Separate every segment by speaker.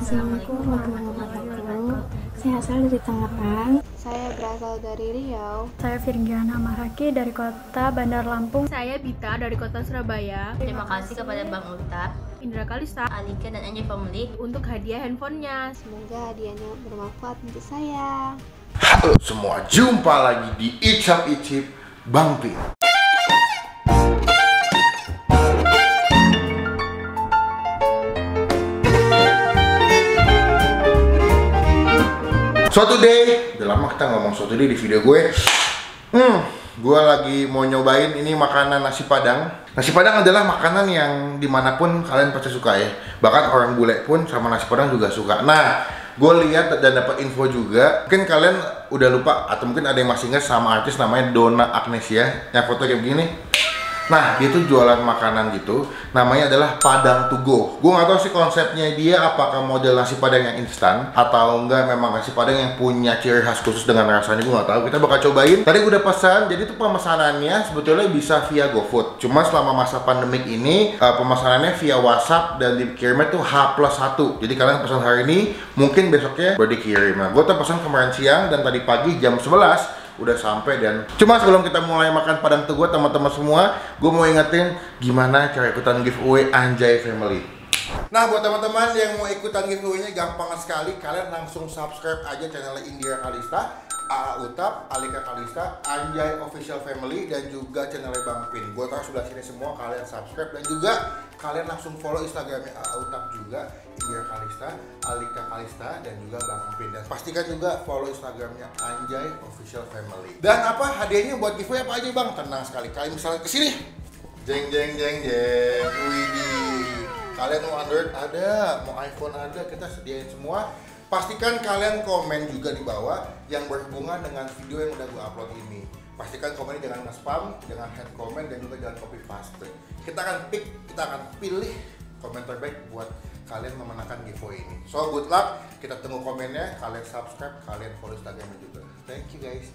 Speaker 1: Assalamualaikum warahmatullahi wabarakatuh. Saya asal dari Tangerang.
Speaker 2: Saya berasal dari Riau.
Speaker 3: Saya Virgiana Mahaki dari kota Bandar Lampung.
Speaker 4: Saya Bita dari kota Surabaya.
Speaker 5: Terima kasih kepada Bang Utap,
Speaker 4: Indra Kalista,
Speaker 5: Alika dan Anjay Family
Speaker 4: untuk hadiah handphonenya.
Speaker 2: Semoga hadiahnya bermanfaat untuk saya.
Speaker 6: Halo semua, jumpa lagi di Icap Icip Bang Pin. Suatu day, udah lama kita ngomong suatu day di video gue. Gue lagi mau nyobain ini makanan nasi padang. Nasi padang adalah makanan yang dimanapun kalian pasti suka ya. Bahkan orang bule pun sama nasi padang juga suka. Nah, gue lihat dan dapat info juga. Mungkin kalian udah lupa atau mungkin ada yang masih ingat sama artis namanya Donna Agnesia yang foto kayak begini. Nah, dia tuh jualan makanan gitu. Namanya adalah Padang to go. Gue gak tahu sih konsepnya dia apakah model nasi padang yang instan atau enggak memang nasi padang yang punya ciri khas khusus dengan rasanya. Gue gak tahu. Kita bakal cobain. Tadi gue udah pesan. Jadi tuh pemesanannya sebetulnya bisa via GoFood. Cuma selama masa pandemik ini pemesanannya via WhatsApp dan dikirimnya tuh H+1. Jadi kalian pesan hari ini, mungkin besoknya baru dikirim. Nah, gue tuh pesan kemarin siang dan tadi pagi jam 11 udah sampai. Dan cuma sebelum kita mulai makan Padang to go teman-teman semua, gue mau ingetin gimana cara ikutan giveaway Anjay Family. Nah, buat teman-teman yang mau ikutan giveaway-nya gampang sekali, kalian langsung subscribe aja channelnya Indra Kalista, AA Utap, Alika Kalista, Anjay Official Family, dan juga channelnya Bang Pin. Gue taruh sebelah sini semua, kalian subscribe dan juga kalian langsung follow Instagramnya AA Utap juga, Indra Kalista, Alika Kalista, dan juga Bang Pin. Dan pastikan juga follow Instagramnya Anjay Official Family. Dan apa hadiahnya buat giveaway apa aja Bang? Tenang sekali, kalian misalnya kesini, jeng jeng jeng jeng, widih. Kalian mau Android ada, mau iPhone ada, kita sediain semua. Pastikan kalian komen juga di bawah yang berhubungan dengan video yang udah gue upload ini. Pastikan komennya jangan nge-spam, jangan head comment, dan juga jangan copy paste. Kita akan pilih komen terbaik buat kalian memenangkan giveaway ini. So good luck, kita tunggu komennya, kalian subscribe, kalian follow Instagramnya juga. Thank you guys.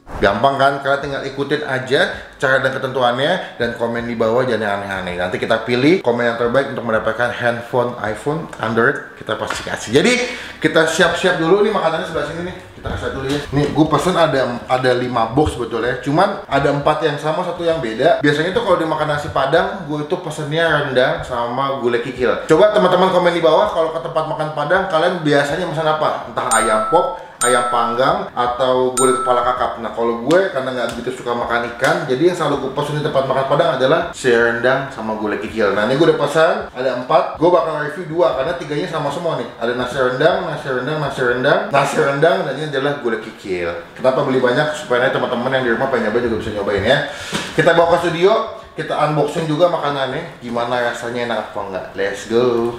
Speaker 6: Gampang kan, kalian tinggal ikutin aja cara dan ketentuannya dan komen di bawah, jangan aneh-aneh. Nanti kita pilih komen yang terbaik untuk mendapatkan handphone iPhone, Android, kita pasti kasih. Jadi kita siap-siap dulu nih makanannya sebelah sini nih. Kita kasih dulu ya. Nih gue pesen ada 5 box sebetulnya. Cuman ada 4 yang sama, 1 yang beda. Biasanya tuh kalau dimakan nasi padang, gue itu pesennya rendang sama gulai kikil. Coba teman-teman komen di bawah kalau ke tempat makan padang kalian biasanya pesan apa? Entah ayam pop, ayam panggang, atau gulai kepala kakap. Nah kalau gue karena nggak begitu suka makan ikan, jadi yang selalu gue pesan di tempat makan padang adalah si rendang sama gulai kikil. Nah ini gue udah pesan, ada 4. Gue bakal review 2 karena 3-nya sama semua nih. Ada nasi rendang, dan ini adalah gulai kikil. Kenapa beli banyak? Supaya teman-teman yang di rumah pengen nyobain juga bisa nyobain ya. Kita bawa ke studio, kita unboxing juga makanannya. Gimana rasanya, enak apa enggak? Let's go.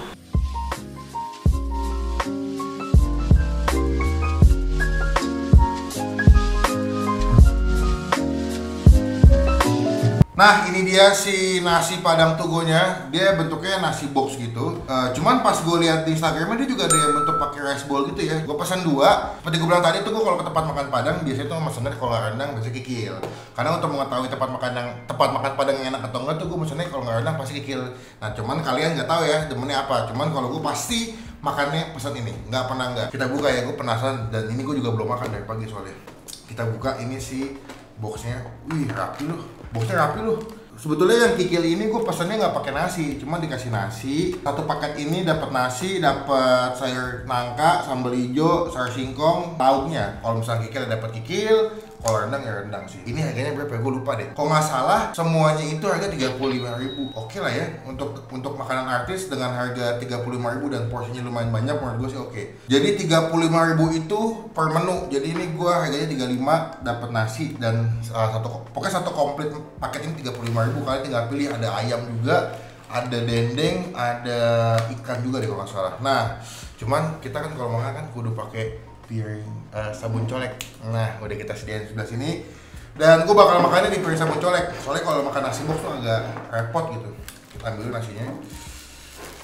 Speaker 6: Nah ini dia si nasi padang to go-nya. Dia bentuknya nasi box gitu. Cuman pas gue lihat di Instagramnya dia juga ada yang bentuk pakai rice bowl gitu ya. Gue pesan 2. Seperti gue bilang tadi tuh, gue kalau ke tempat makan padang biasanya tuh mesennya kalau nggak rendang biasanya kikil. Karena untuk mengetahui tempat makan padang yang enak atau enggak tuh gue mesennya kalau nggak rendang pasti kikil. Nah cuman kalian nggak tahu ya demennya apa. Cuman kalau gue pasti makannya pesan ini, nggak pernah nggak. Kita buka ya, gue penasaran dan ini gue juga belum makan dari pagi soalnya. Kita buka ini si boxnya. Wih rapi loh. Boxnya rapi loh. Sebetulnya yang kikil ini gue pesannya nggak pakai nasi, cuma dikasih nasi. 1 paket ini dapat nasi, dapat sayur nangka, sambal hijau, sayur singkong, lauknya. Kalau misalnya kikil dapat kikil, kalau rendang ya rendang sih. Ini harganya berapa? Gue lupa deh. Kalau nggak salah semuanya itu harga 35.000. Oke lah ya untuk makanan artis dengan harga 35.000 dan porsinya lumayan banyak, menurut gue sih oke. Jadi 35.000 itu per menu. Jadi ini gue harganya 35 dapat nasi dan pokoknya satu komplit paket ini 35.000. Kalian tinggal pilih, ada ayam juga, ada dendeng, ada ikan juga deh kalau nggak salah. Nah, cuman kita kan kalau makan kan kudu pakai piring sabun colek. Nah, udah kita sediain sebelah sini. Dan gue bakal makannya di piring sabun colek. Soalnya kalau makan nasi box tuh agak repot gitu. Kita ambil dulu nasinya.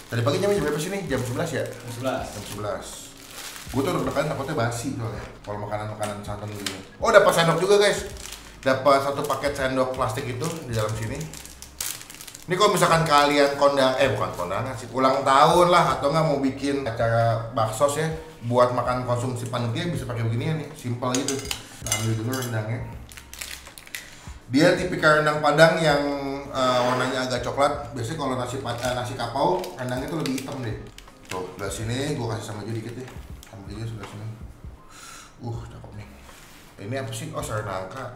Speaker 6: Tadi pagi jam berapa sih nih? Jam 11 ya? Jam 11. Gue tuh deg-degan takutnya basi soalnya kalau makanan santan gitu. Oh, dapat sendok juga guys. Dapat 1 paket sendok plastik itu di dalam sini. Ini kalau misalkan kalian bukan kondangan sih, ulang tahun lah atau nggak mau bikin acara baksos ya, buat makan konsumsi panitia bisa pakai beginian nih, simpel gitu. Nah, ambil dulu rendangnya. Dia tipikal rendang Padang yang warnanya agak coklat. Biasanya kalau nasi kapau, rendangnya tuh lebih hitam deh. Tuh, sebelah sini gue kasih sama dikit deh. Sama juga sebelah sini. Cakep nih. Ini apa sih? Oh, sayur nangka.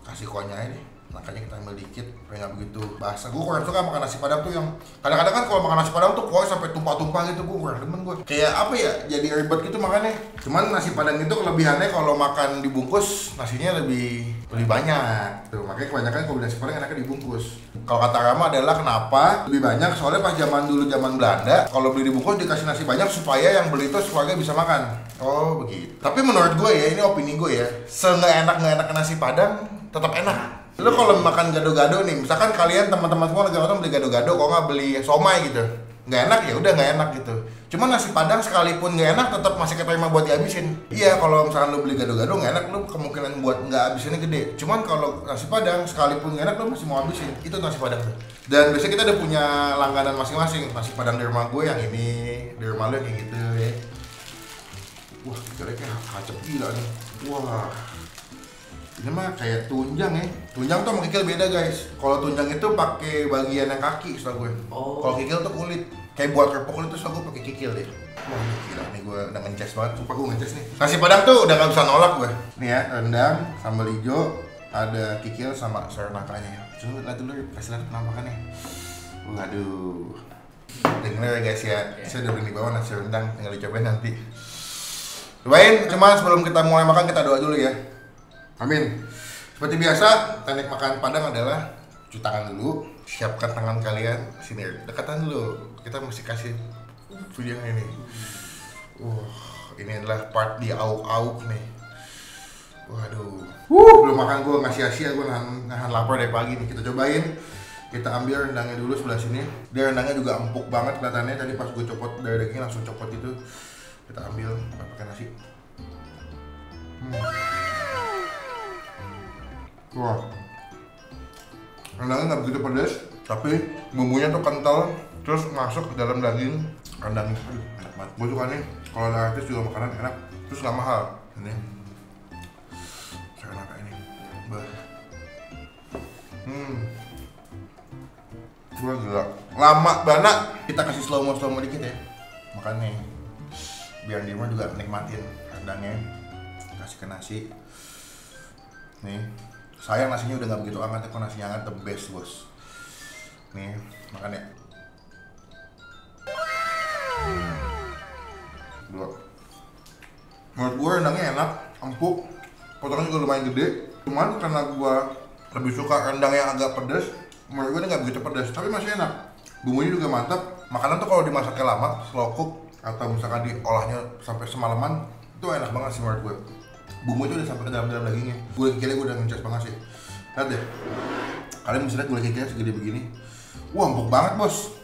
Speaker 6: Kasih kuahnya ini. Makanya kita ambil dikit, supaya nggak begitu basah. Gue kurang suka makan nasi Padang tuh yang kadang-kadang kan kalau makan nasi Padang tuh kuahnya sampai tumpah-tumpah gitu. Gue kurang demen gue. Kayak apa ya? Jadi ribet gitu makannya. Cuman nasi Padang itu kelebihannya kalau makan dibungkus nasinya lebih banyak. Tuh, makanya kebanyakan kalau nasi Padang enaknya dibungkus. Kalau kata Rama adalah kenapa lebih banyak? Soalnya pas zaman Belanda, kalau beli dibungkus dikasih nasi banyak supaya yang beli itu keluarga bisa makan. Oh begitu. Tapi menurut gue ya, ini opini gue ya, nggak enak nasi Padang tetap enak. Lo kalau makan gado-gado nih, misalkan kalian teman-teman semua lagi nonton beli gado-gado, kok nggak beli somai gitu, nggak enak ya udah nggak enak gitu. Cuma nasi Padang sekalipun nggak enak tetap masih keterima buat dihabisin. Iya, kalau misalkan lo beli gado-gado nggak enak, lo kemungkinan buat nggak habisinnya gede. Cuman kalau nasi Padang sekalipun nggak enak lo masih mau habisin. Itu nasi Padang tuh. Dan biasanya kita udah punya langganan masing-masing. Nasi Padang di rumah gue yang ini, di rumah lo yang kayak gitu ya. Wah, kira-kira kacep gila nih. Wah. Ini mah kayak tunjang ya. Tunjang tuh sama kikil beda guys. Kalau tunjang itu pakai bagian yang kaki setahu gue. Kalau kikil tuh kulit. Kayak buat kerupuk kulit tuh setahu gue pakai kikil deh. Wah gila nih, gue udah ngeces banget. Sumpah gue ngeces nih. Nasi Padang tuh udah gak bisa nolak gue. Nih ya, rendang, sambal hijau, ada kikil sama sayur nangkanya. Coba lihat dulu, kasih lihat penampakannya. Waduh. Dengar ya guys ya. Saya udah beli bawa nasi rendang, tinggal dicobain nanti. Cobain, cuma sebelum kita mulai makan kita doa dulu ya. Amin. Seperti biasa, teknik makan Padang adalah cuci tangan dulu, siapkan tangan kalian, sini dekatan dulu. Kita mesti kasih video yang ini. Ini adalah part di auk-auk nih. Waduh. Belum makan gue nggak sia-sia, gue nahan lapar dari pagi nih. Kita cobain. Kita ambil rendangnya dulu sebelah sini. Dia rendangnya juga empuk banget kelihatannya. Tadi pas gue copot dari dagingnya langsung copot itu. Kita ambil pakai nasi. Wah, rendangnya nggak begitu pedas, tapi bumbunya tuh kental, terus masuk ke dalam daging rendangnya. Enak banget. Gue suka nih, kalau ada artis juga makanan enak, terus nggak mahal. Ini, saya enak ini. Wah gila, lama banget. Kita kasih slow mo dikit ya, makannya. Biar dia juga nikmatin rendangnya. Kasih ke nasi. Nih. Sayang nasinya udah gak begitu hangat, kok nasinya hangat the best bos. Nih, makan ya. Dua. Menurut gue rendangnya enak, empuk, potongannya juga lumayan gede. Cuman karena gue lebih suka rendang yang agak pedas, menurut gue ini gak begitu pedas, tapi masih enak. Bumbunya juga mantap. Makanan tuh kalau dimasaknya lama, slow cook, atau misalkan diolahnya sampai semalaman, itu enak banget sih menurut gue. Bumbu itu udah sampai ke dalam dagingnya. Gulai kikilnya gue udah ngeces banget sih. Lihat deh. Kalian bisa lihat gulai kikilnya segede begini. Wah, empuk banget bos.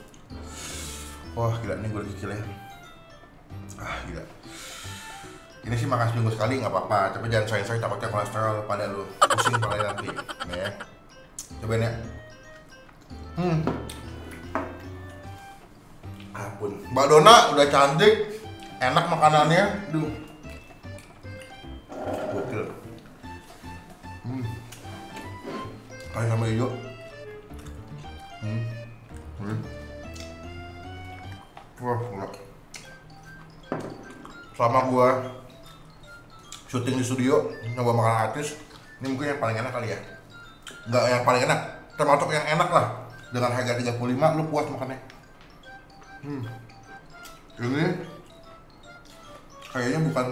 Speaker 6: Wah gila, ini gulai kikilnya. Gila. Ini sih makan seminggu sekali nggak apa-apa. Tapi jangan sayang-sayang, takutnya kolesterol pada lu. Pusing kepala nanti. Nih ya. Cobain ya. Ampun. Mbak Dona udah cantik. Enak makanannya. Duh. Gokil. Kayak sambal hijau. Wah, enggak. Selama gua syuting di studio, nyoba makan artis, ini mungkin yang paling enak kali ya. Enggak yang paling enak, termasuk yang enak lah. Dengan harga 35, lu puas makannya. Ini kayaknya bukan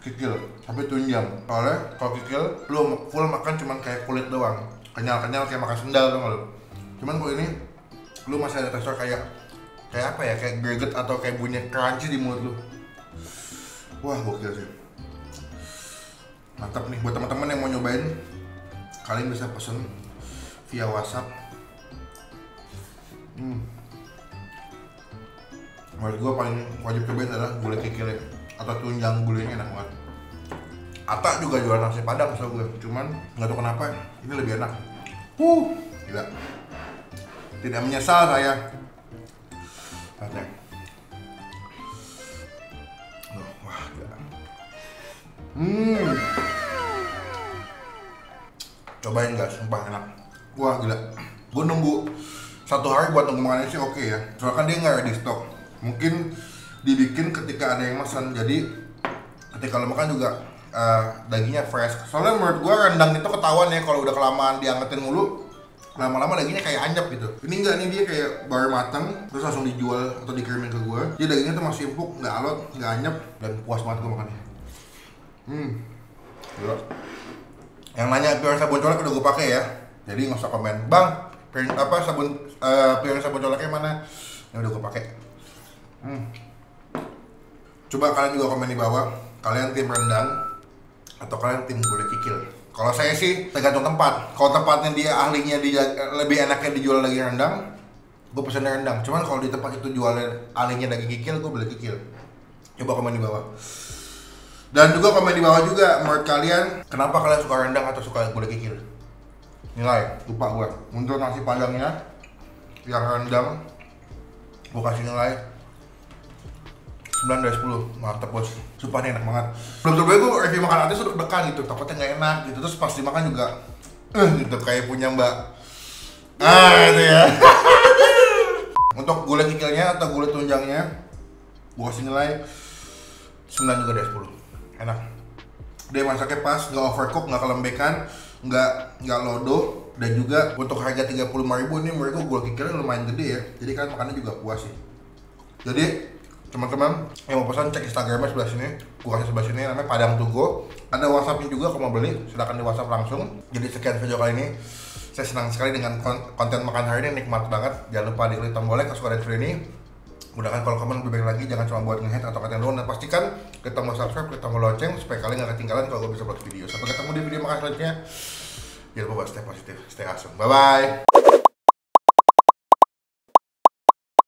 Speaker 6: kikil, tapi tunjang. Soalnya kalau kikil, lu full makan cuman kayak kulit doang, kenyal-kenyal kayak makan sendal dong lu. Cuman kalau ini, lu masih ada tekstur kayak apa ya, kayak greget atau kayak bunyi crunchy di mulut lu. Wah gokil sih. Mantap nih buat teman-teman yang mau nyobain, kalian bisa pesen via WhatsApp. Menurut gue paling wajib cobain adalah gulai kikilnya atau tunjang gulainya, enak banget. Ata juga jual nasi Padang so gue, cuman nggak tahu kenapa ini lebih enak. Gila. Tidak menyesal saya. Oke. Wah, gila. Cobain guys, sumpah enak. Wah gila. Gue nunggu 1 hari buat nunggu makanannya sih oke ya. Soalnya kan dia nggak ready stock. Mungkin dibikin ketika ada yang pesan. Jadi ketika lo makan juga dagingnya fresh. Soalnya menurut gue rendang itu ketahuan ya kalau udah kelamaan diangetin mulu, lama-lama dagingnya kayak anyep gitu. Ini enggak, nih dia kayak baru matang terus langsung dijual atau dikirimin ke gue. Jadi dagingnya tuh masih empuk, nggak alot, nggak anyep, dan puas banget gue makannya. Gila. Yang nanya piring sabun colek udah gue pakai ya. Jadi nggak usah komen, bang, piring apa piring sabun coleknya mana? Ini udah gue pakai. Coba kalian juga komen di bawah, kalian tim rendang atau kalian tim gulai kikil. Kalau saya sih tergantung tempat. Kalau tempatnya dia ahlinya lebih enaknya dijual lagi rendang, gue pesen rendang. Cuman kalau di tempat itu jualnya ahlinya daging kikil, gue beli kikil. Coba komen di bawah. Dan juga komen di bawah juga menurut kalian kenapa kalian suka rendang atau suka gulai kikil. Nilai, lupa gue. Untuk nasi padangnya yang rendang, gue kasih nilai 9 dari 10. Mantap bos. Sumpah ini enak banget. Belum-belum gue review makan atas udah dekan gitu, takutnya nggak enak gitu. Terus pas dimakan juga gitu kayak punya mbak. Itu ya. Untuk gulai kikilnya atau gulai tunjangnya, gue kasih nilai 9 juga dari 10. Enak. Dia masaknya pas, nggak overcook, nggak kelembekan, nggak lodo, dan juga untuk harga 35.000 ini menurut gue gulai kikilnya lumayan gede ya. Jadi kan makannya juga puas sih. Jadi teman-teman yang mau pesan cek Instagramnya sebelah sini, gua kasih sebelah sini, namanya Padang To Go. Ada WhatsAppnya juga kalau mau beli, silahkan di WhatsApp langsung. Jadi sekian video kali ini, saya senang sekali dengan konten makan hari ini, nikmat banget. Jangan lupa diklik tombol like kalau suka video ini. Mudah-mudahan kalau kalian lebih baik lagi, jangan cuma buat nge-hate atau katain doang, dan pastikan klik tombol subscribe, klik tombol lonceng supaya kalian gak ketinggalan kalau gue bisa buat video. Sampai ketemu di video makan selanjutnya. Jangan lupa stay positif, stay awesome. Bye bye.